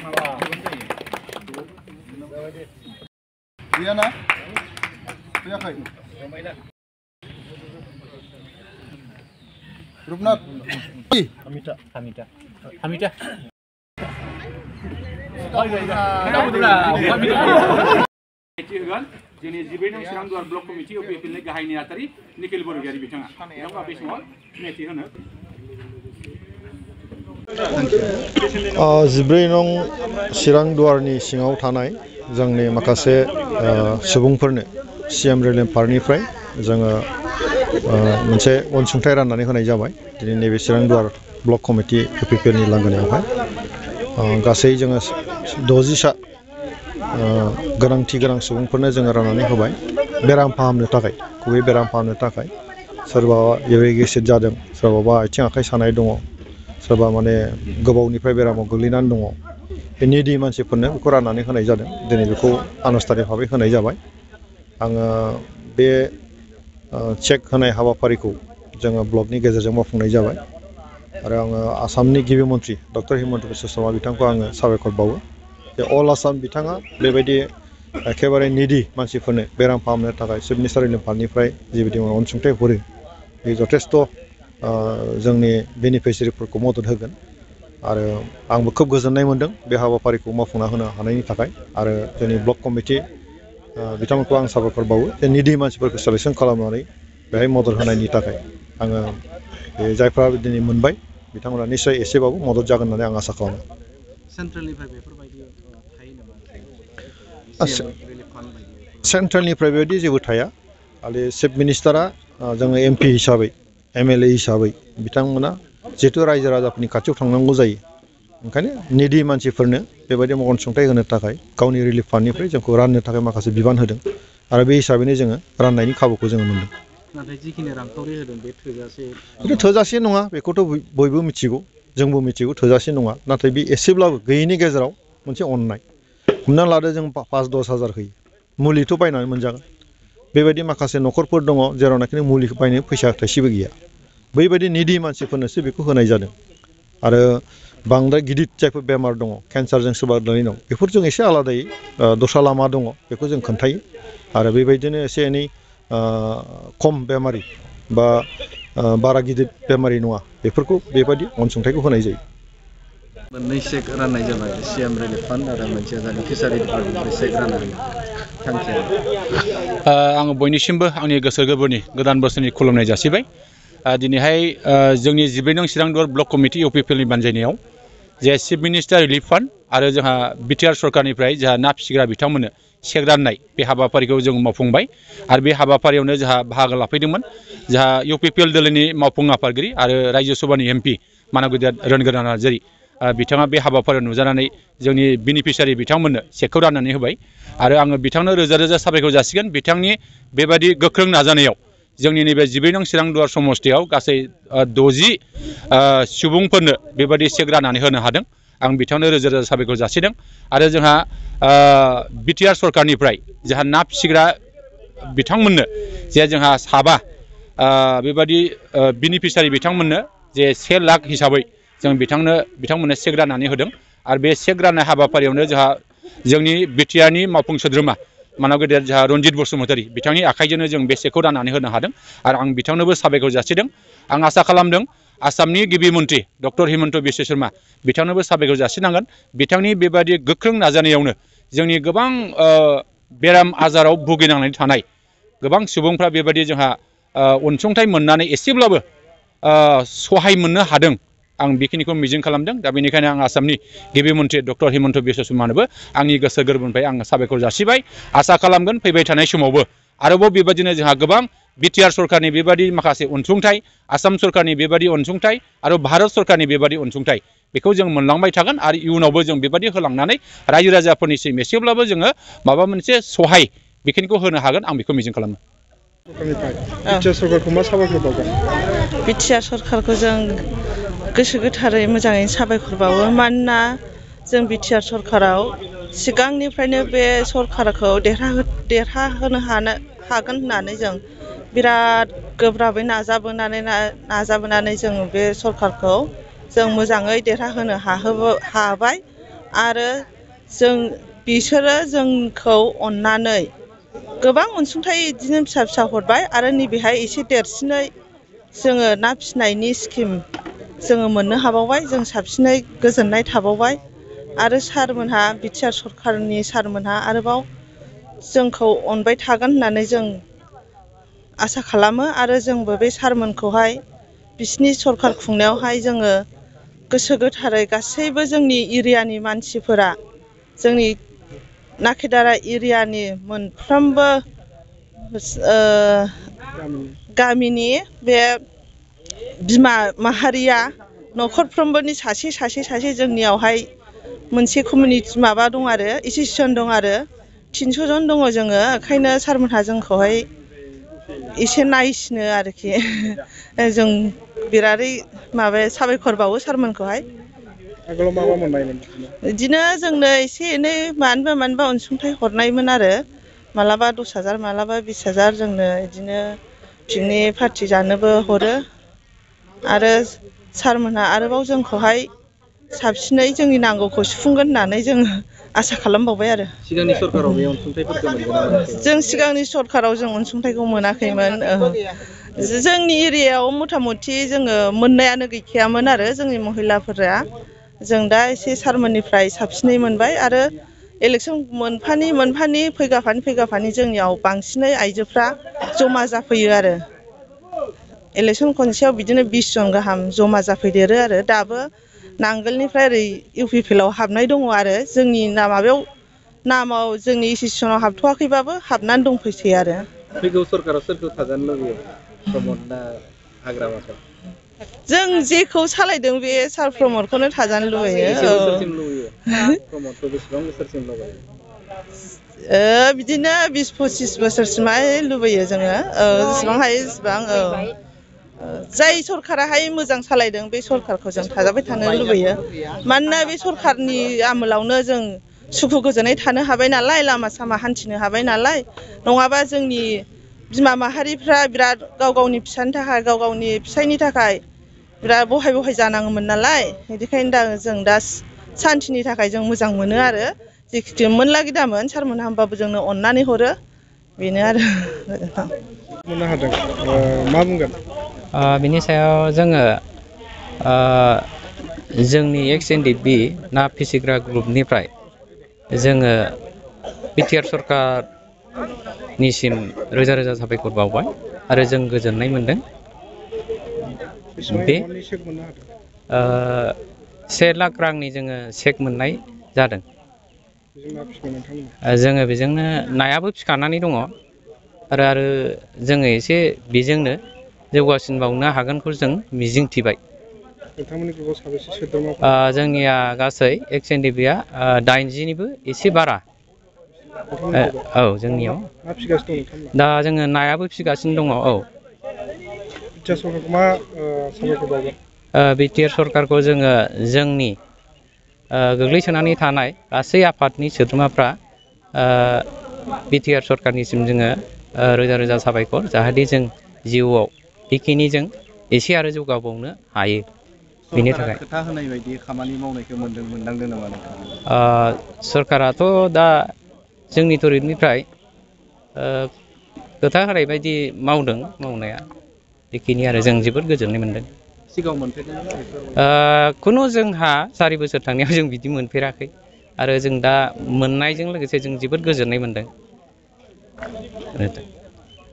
Diana, Pia Kai, Rupnat, Amita, Amita, Amita. जोंनि 12 नं चिरां दुवार ब्लक कमिटि अपिएफएल नि गाहाय नेहाथारि निखिल बरगयारि बिथाङा बिथाङा बे समाव सिनायथि होनो 14 नं चिरां दुवारनि सिङाव थानाय जोंनि माखासे सुबुंफोरनो सीएम रिलिफ फान्डनिफ्राय जोङो मोनसे अनसुंथाइ राननानै होनाय जाबाय दिनै नैबे चिरां दुवार ब्लक कमिटि अपिएफएल नि लांगोनायावहाय गासै जोङो 60 गोनांथि गोनां सुबुंफोरनो जोङो राननानै होबाय बेराम फाहामनो थाखाय गुबै बेराम फाहामनो थाखाय सोरबा इउरिक एसिड जादों सोरबाबा आथिं आखाइ सानाय दङ सोरबा माने गोबावनिफ्राय बेरामाव गोग्लैनानै दङ बे निडि मानसिफोरनो बेखौ राननानै होनाय जादों दिनै बेखौ आनुষ্ঠাनिक भाबै होनाय जाबाय आङो बे चेक होनाय हाबाफारिखौ जोङो ब्लकनि गेजेरजों मावफुंनाय जाबाय आरो आङो आसामनि गिबि मन्थ्रि डक्टर हिमन्त बिश्व शर्मा बिथांखौ आङो साबायखर बावो जे अल आसाम बिथाङा बेबायदि एखेबारे निडि मानसिफोरनो बेराम फाहामनो थाखाय चिफ मिनिस्टार रिलिफ फान्डनिफ्राय जिबायदि अनसुंथाइ हरो बे जथेस्थ' जोंनि बेनिफिसियारिफोरखौ मदद होगोन आरो आंबो खोब गोजोननाय मोन्दों बे हाबाफारिखौ मावफुंना होनो हानायनि थाखाय आरो जोंनि ब्लक कमिटि बिथांमोनखौ आं साबायखर बावो जे निडि मानसिफोरखौ सेलेक्सन खालामनानै बेहाय मदद होनायनि थाखाय आङो बे जायफ्रा दिनै मोनबाय बिथांमोना निश्चय एसेबाबो मदद जागोन होननानै आं आसा खालामो सेन्ट्रेलनिफ्राय बेफोरबायदि थायो नामा सेन्ट्रेलनिफ्राय बेबायदि जेबो थाया खालि चिफ मिनिस्टारा जोङो एमपि हिसाबै एमएलए हिसाबै बिथांमोना जिहेतु रायजो राजाफोरनि खाथियाव थांनांगौ जायो ओंखायनो निडि मानसिफोरनो बेबायदि अनसुंथाइ होनो थाखाय गावनि रिलिफ फान्डनिफ्राय जोंखौ राननो थाखाय माखासे बिबान होदों आरो बे हिसाबैनो जोङो राननायनि खाबुखौ जोङो मोन्दों नाथाय जिखिनि रांखावरि होदों बे थोजासे नङा बेखौथ' बयबो मिथिगौ जोंबो मिथिगौ थोजासे नङा नाथाय बे एसेब्लाबो गैयैनि गेजेराव मोनसे अननाय हमना लादो जों 5-10 हाजार होयो मुलिथ' बायनानै मोनजागोन बेबायदि माखासे न'खरफोर दङ जेरावनाखि मुलि बायनो फैसा थाइसेबो गैया बैबायदि निडि मानसिफोरनोसो बेखौ होनाय जादों आरो बांद्राय गिदिर जायफोर बेमार दङ केन्सारजों सोरबा गोलैनाय दं बेफोरजों एसे आलादायै दस्रा लामा दङ बेखौ जों खोन्थायो आरो बेबायदिनो एसे एनै खम बेमारि बा बारा गिदिर बेमारि नङा बेफोरखौ बेबायदि अनसुंथाइखौ होनाय जायो मोननै चेक राननाय जाबाय सीएम रिलिफ फान्ड आरो मोनसेया जादों फिसारि डिपार्टमेन्टनिफ्राय चेक राननाय थांखिया आं बयनिसिमबो आंनि गोसो गोरबोनि गोदान बोसोरनि खुलुमनाय जासिबाय दिनैहाय जोंनि 12 नं चिरां दुवार ब्लक कमिटि अपिएफएल नि बानजायनायाव जे चिफ मिनिस्टार रिलिफ फान्ड आरो जोंहा बिटिआर सरकारनिफ्राय जोंहा ना फिसिग्रा बिथांमोननो चेक राननाय बे हाबाफारिखौ जों मावफुंबाय आरो बे हाबाफारियावनो जोंहा बाहागो लाफैदोंमोन जोंहा इउपिपिएल दोलोनि मावफुं आफादगिरि आरो रायजो सभानि एमपि मानगोदार रोनगोरा नार्जारि बिथाङा बे हाबाफारियाव नुजानानै जोंनि बेनिफिसियारि बिथांमोननो चेकखौ राननानै होबाय आरो आङो बिथांनो रोजा रोजा साबायखर जासिगोन बिथांनि बेबायदि गोख्रों नाजानायाव जोंनि नैबे 12 नं चिरां दुवार समस्तियाव गासै 60 सुबुंफोरनो बेबायदि चेक राननानै होनो हादों आं बिथांनो रोजा रोजा साबायखर जासिदों आरो जोंहा बिटिआर सरकारनिफ्राय जोंहा ना फिसिग्रा बिथांमोननो जे जोंहा साबा बेबायदि बेनिफिसियारि बिथांमोननो जे 1 लाख हिसाबै जों बिथांमोननो चेक राननानै होदों आरो बे चेक राननाय हाबाफारियावनो जोंहा जोंनि बिटिआरनि मावफुं सोद्रोमा मानगोदार जोंहा रनजित बसुमतारी बिथांनि आखाइजोंनो जों बे चेकखौ राननानै होनो हादों आरो आं बिथांनोबो साबायखर जासिदों आं आसा खालामदों आसामनि गिबि मन्थ्रि डक्टर हिमन्त बिश्व शर्मा बिथांनोबो साबायखर जासिनांगोन बिथांनि बेबायदि गोख्रों नाजानायावनो जोंनि गोबां बेराम आजाराव भुगिनांनानै थानाय गोबां सुबुंफ्रा बेबायदि जोंहा अनसुंथाइ मोननानै एसेब्लाबो सहाय मोननो हादों आं बेखिनिखौ मिजिं खालामदों दा बेनिखायनो आं आसामनि गिबि मन्थ्रि डक्टर हिमन्त बिश्व शर्मानोबो आंनि गोसो गोरबोनिफ्राय आं साबायखर जासिबाय आसा खालामगोन फैबाय थानाय समावबो आरोबाव बेबायदिनो जोंहा गोबां बिटिआर सरकारनि बेबायदि माखासे अनसुंथाइ आसाम सरकारनि बेबायदि अनसुंथाइ आरो भारत सरकारनि बेबायदि अनसुंथाइ बेखौ जों मोनलांबाय थागोन आरो इयुनावबो जों बेबायदि होलांनानै रायजो राजाफोरनिसिम एसेब्लाबो जोङो माबा मोनसे सहाय बेखिनिखौ होनो हागोन आं बेखौ मिजिं खालामो बिटिआर सरकारखौ मा साबायखर बावगोन बिटिआर सरकारखौ जों गोसो गोथारै मोजाङै साबायखर बावो मानोना जों बिटिआर सरकाराव सिगांनिफ्रायनो बे सरकारखौ देरहाहोनो हागोन होननानै जों बिराद गोब्राबै नाजाबोनानै जों बे सरकारखौ जों मोजाङै देरहाहोनो हाबाय आरो बिसोरो जोंखौ अननानै गोबां अनसुंथाइ बिदिनो फिसा फिसा हरबाय आरो नैबेहाय एसे देरसिनै जोङो ना फिसिनायनि स्किम जोङो मोननो हाबावबाय। जों साबसिनै गोजोननाय थाबावबाय आरो सारमोनहा बिटिआर सरकारनि सारमोनहा आरोबाव जोंखौ अनबाय थागोन होननानै जों आसा खालामो आरो जोंबो बे सारमोनखौहाय बिसिनि सरकार खुंनायावहाय जोङो गोसो गोथारै गासैबो जोंनि एरियानि मानसिफोरा जोंनि नाकेदारा एरियानि मोनफ्रोमबो गामिनि बे बिमा माहारिया नखरफ्रोमबोनि सासे जोंनियावहाय मोनसे कमिउनिटि माबा दं आरो एसोसिएसन दं आरो 300 जन दङ जोङो। ओंखायनो सारमोनहा जोंखौहाय एसे नायसिनो आरोखि जों बिरादै साबायखर बावो सारमोनखौहाय। आगोलाव मा मोननायमोन? बिदिनो जोंनो एसे एनै मानिबा अनसुंथाइ हरनायमोन आरो मालाबा 10,000 मालाबा 20,000 जोंनो बिदिनो पिकनिक पार्टि जानोबो हरो आरो सारमोनहा आरोबाव जोंखौहाय साबसिनै जोंनि नांगौखौ सुफुंगोन होननानै जोङो आसा खालामबावबाय आरो। सिगांनि सरकाराव बे अनसुंथाइफोरखौ मोनगोन ना मोनाखै? जों सिगांनि सरकाराव जों अनसुंथाइखौ मोनाखैमोन। जोंनि एरियायाव मथा मथि जोङो मोननायानो गैखायामोन आरो जोंनि महिलाफोरा। जों दा एसे सारमोननिफ्राय साबसिनै मोनबाय आरो इलेकसन मोनफानि फैगाफानि जोंनियाव बांसिनै आइजोफ्रा जमा जाफैयो आरो इलेकसन खनसेयाव बिदिनो 20 जन गाहाम जमा जाफैदेरो आरो दाबो नांगोलनिफ्राय ओरै इउपिपिएलआव हाबनाय दङ आरो जोंनि नामाव जोंनि एसोसिएसनाव हाबथ'वाखैबाबो हाबनानै दंफैसै आरो। फैगौ सरकाराव सोरखौ थाजानो लुबैयो? प्रमद ना हाग्रामाखौ? जों जेखौ सालायदों बे सार प्रमदखौनो थाजानो लुबैयो। बेसे बोसोरसिम लुबैयो? प्रमदखौ बेसेबां बोसोरसिम लुबैयो? बिदिनो 20-25 बोसोरसिमहाय लुबैयो जोङो। जेसेबां हायो एसेबां जाय सरकाराहाय मोजां सालायदों बे सरकारखौ जों थाजाबाय थानो लुबैयो। मानोना बे सरकारनि आमोलावनो जों सुखु गोजोनै थानो हाबाय नालाय, लामा सामा हान्थिनो हाबाय नालाय। नङाबा जोंनि बिमा माहारिफ्रा बिराद गाव गावनि फिसानि थाखाय गाव गावनि फिसायनि थाखाय बिराद बहाय जानाङोमोन नालाय। बिदिखायनो जों दा सान्तिनि थाखाय जों मोजां मोनो आरो जेखि मोनलागि दामोन सारमोनहा होमबाबो जोंनो अननानै हरो बेनो आरो। मोननो हादों मा बुंगोन? बिनि सायाव जोङो जोंनि XNDP ना फिसिग्रा ग्रुपनिफ्राय जोङो बिटिआर सरकारनिसिम रोजा रोजा साबायखर बावबाय आरो जों गोजोननाय मोनदों। बे 1 लाख रांनि जोङो चेक मोननाय जादों। जोङो बेजोंनो नायाबो फिखानानै दङ आरो जोङो एसे बेजोंनो जौगासिनबावनो हागोनखौ जों मिजिंथिबाय। नोंथांमोननि ग्रुपआव साबेसे सोद्रोमा? जोंनिया गासै XNDPआ 80निबो एसे बारा। औ जोंनियाव मा फिगासिनो दं नोंथांमोना? दा जोङो नायाबो फिगासिनो दङ। औ बिटिआर सरकारखौ मा साबायखर बावगोन? बिटिआर सरकारखौ जोङो जोंनि गोग्लैसोनानै थानाय गासै आफादनि सोद्रोमाफ्रा बिटिआर सरकारनिसिम जोङो रोजा रोजा साबायखर, जाहाथे जों जिउआव बेखिनि जों एसे आरो जौगाबावनो हायो। बेनि थाखाय खोथा होनाय बायदि खामानि मावनायखौ मोनदांदों नामा नोंथाङा? सरकाराथ' दा जोंनि तरफनिफ्राय खोथा होनाय बायदि मावदों मावनाया। बेखिनि आरो जों जोबोद गोजोननाय मोनदों। सिगाङाव मोनफेरदों? खुनु जोंहा 4 बोसोर थांनायाव जों बिदि मोनफेराखै आरो जों दा मोननायजों लोगोसे जों जोबोद गोजोननाय मोनदों।